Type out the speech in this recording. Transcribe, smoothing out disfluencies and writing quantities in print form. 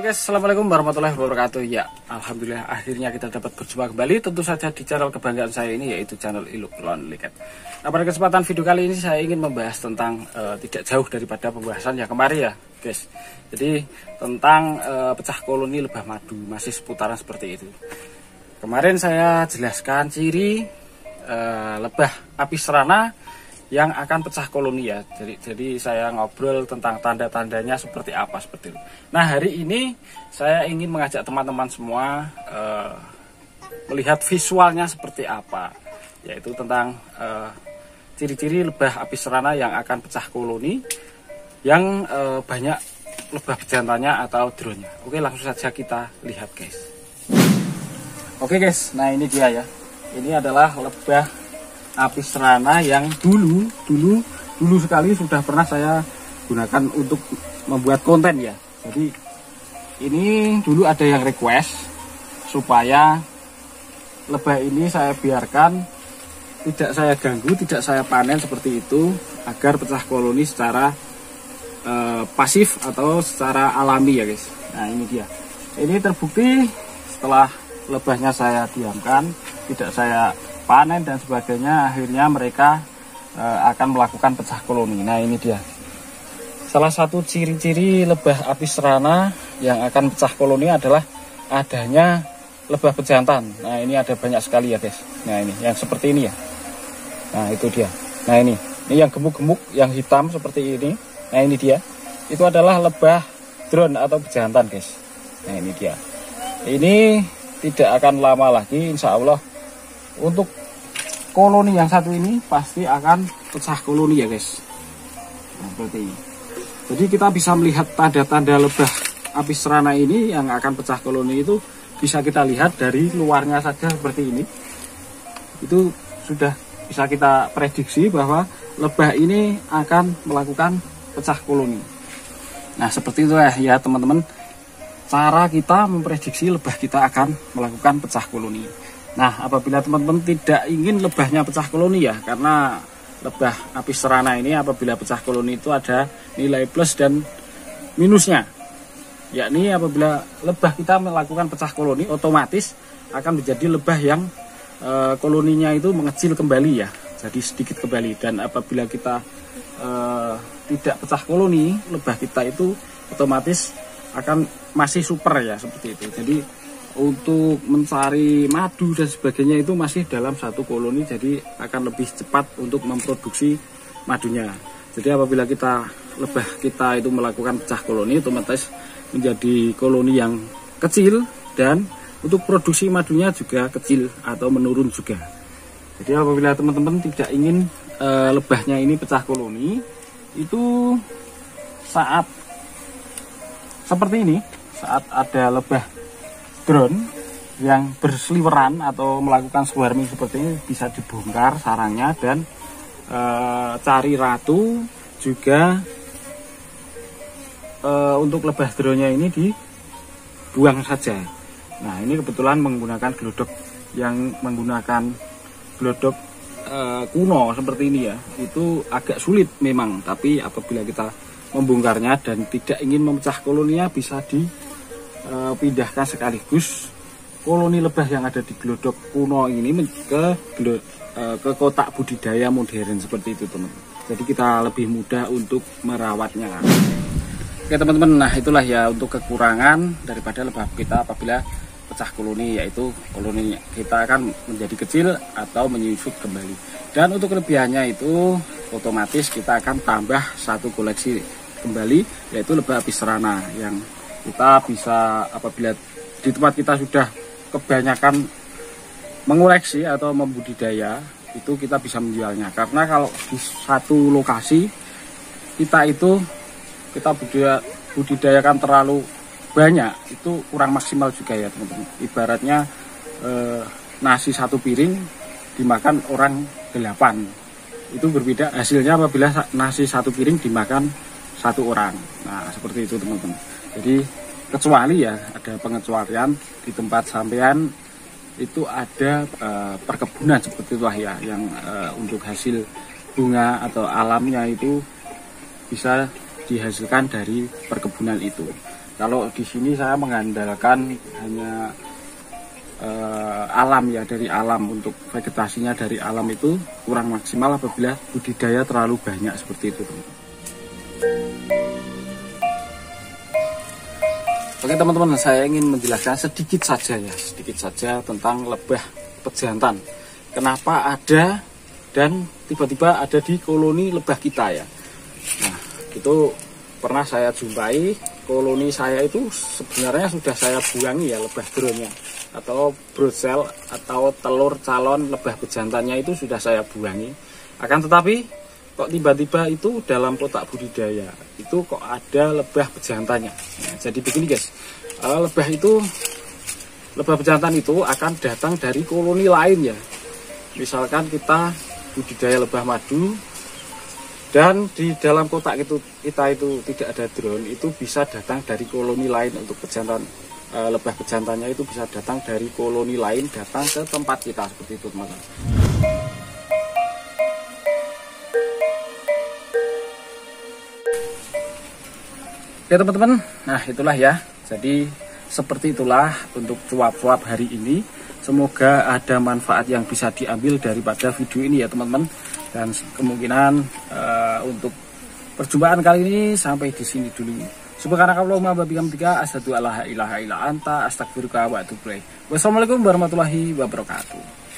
Halo guys, assalamualaikum warahmatullahi wabarakatuh. Ya, alhamdulillah akhirnya kita dapat berjumpa kembali, tentu saja di channel kebanggaan saya ini, yaitu channel Iluk Lonely Cat. Nah, pada kesempatan video kali ini saya ingin membahas tentang tidak jauh daripada pembahasan yang kemarin ya guys. Jadi tentang pecah koloni lebah madu, masih seputaran seperti itu. Kemarin saya jelaskan ciri lebah apis rana yang akan pecah koloni ya. Jadi saya ngobrol tentang tanda-tandanya seperti apa seperti itu. Nah, hari ini saya ingin mengajak teman-teman semua melihat visualnya seperti apa, yaitu tentang ciri-ciri lebah apis rana yang akan pecah koloni yang banyak lebah bejantannya atau dronenya. Oke, langsung saja kita lihat guys. Oke guys, nah ini dia ya. Ini adalah lebah apis rana yang dulu sekali sudah pernah saya gunakan untuk membuat konten ya. Jadi ini dulu ada yang request supaya lebah ini saya biarkan, tidak saya ganggu, tidak saya panen seperti itu, agar pecah koloni secara pasif atau secara alami ya guys. Nah ini dia. Ini terbukti setelah lebahnya saya diamkan, tidak saya panen dan sebagainya, akhirnya mereka akan melakukan pecah koloni. Nah ini dia salah satu ciri-ciri lebah apis rana yang akan pecah koloni adalah adanya lebah bejantan. Nah ini ada banyak sekali ya guys. Nah ini yang seperti ini ya. Nah itu dia. Nah ini yang gemuk-gemuk, yang hitam seperti ini. Nah ini dia. Itu adalah lebah drone atau bejantan guys. Nah ini dia. Ini tidak akan lama lagi insya Allah untuk koloni yang satu ini pasti akan pecah koloni ya guys. Nah, seperti ini. Jadi kita bisa melihat tanda-tanda lebah apis rana ini yang akan pecah koloni itu bisa kita lihat dari luarnya saja seperti ini. Itu sudah bisa kita prediksi bahwa lebah ini akan melakukan pecah koloni. Nah seperti itu ya teman-teman, cara kita memprediksi lebah kita akan melakukan pecah koloni. Nah, apabila teman-teman tidak ingin lebahnya pecah koloni ya, karena lebah apis rana ini apabila pecah koloni itu ada nilai plus dan minusnya. Yakni apabila lebah kita melakukan pecah koloni, otomatis akan menjadi lebah yang koloninya itu mengecil kembali ya, jadi sedikit kembali. Dan apabila kita tidak pecah koloni, lebah kita itu otomatis akan masih super ya, seperti itu. Jadi untuk mencari madu dan sebagainya itu masih dalam satu koloni, jadi akan lebih cepat untuk memproduksi madunya. Jadi apabila lebah kita itu melakukan pecah koloni, otomatis menjadi koloni yang kecil dan untuk produksi madunya juga kecil atau menurun juga. Jadi apabila teman-teman tidak ingin lebahnya ini pecah koloni, itu saat seperti ini, saat ada lebah drone yang berseliweran atau melakukan swarming seperti ini, bisa dibongkar sarangnya dan cari ratu juga. Untuk lebah drone-nya ini dibuang saja. Nah ini kebetulan menggunakan glodok yang menggunakan glodok kuno seperti ini ya, itu agak sulit memang, tapi apabila kita membongkarnya dan tidak ingin memecah koloninya, bisa pindahkan sekaligus koloni lebah yang ada di glodok kuno ini ke kotak budidaya modern seperti itu teman-teman. Jadi kita lebih mudah untuk merawatnya. Oke teman-teman, nah itulah ya untuk kekurangan daripada lebah kita apabila pecah koloni, yaitu koloni kita akan menjadi kecil atau menyusut kembali. Dan untuk kelebihannya itu otomatis kita akan tambah satu koleksi kembali, yaitu lebah apis rana yang kita bisa, apabila di tempat kita sudah kebanyakan mengoleksi atau membudidaya, itu kita bisa menjualnya. Karena kalau di satu lokasi kita budidayakan terlalu banyak, itu kurang maksimal juga ya teman-teman. Ibaratnya nasi satu piring dimakan orang 8, itu berbeda hasilnya apabila nasi satu piring dimakan satu orang. Nah seperti itu teman-teman. Jadi kecuali ya ada pengecualian di tempat sampean itu ada perkebunan seperti itulah ya, yang untuk hasil bunga atau alamnya itu bisa dihasilkan dari perkebunan itu. Kalau di sini saya mengandalkan hanya alam ya, dari alam. Untuk vegetasinya dari alam itu kurang maksimal apabila budidaya terlalu banyak seperti itu, teman-teman. Oke teman-teman, saya ingin menjelaskan sedikit saja tentang lebah pejantan. Kenapa ada dan tiba-tiba ada di koloni lebah kita ya. Nah, itu pernah saya jumpai. Koloni saya itu sebenarnya sudah saya buangi ya, lebah dronnya atau brood cell atau telur calon lebah pejantannya itu sudah saya buangi. Akan tetapi kok tiba-tiba itu dalam kotak budidaya itu kok ada lebah pejantannya. Nah, jadi begini guys, lebah pejantan itu akan datang dari koloni lain ya. Misalkan kita budidaya lebah madu dan di dalam kotak kita itu tidak ada drone, itu bisa datang dari koloni lain. Untuk pejantan, lebah pejantannya itu bisa datang dari koloni lain datang ke tempat kita seperti itu, teman-teman. Oke teman-teman, nah itulah ya, jadi seperti itulah untuk cuap-cuap hari ini. Semoga ada manfaat yang bisa diambil daripada video ini ya teman-teman. Dan kemungkinan untuk perjumpaan kali ini sampai di sini dulu. Subhanakallahumma wa bihamdika asyhadu alla ilaha illa anta astaghfiruka wa atubu ilaik. Wassalamualaikum warahmatullahi wabarakatuh.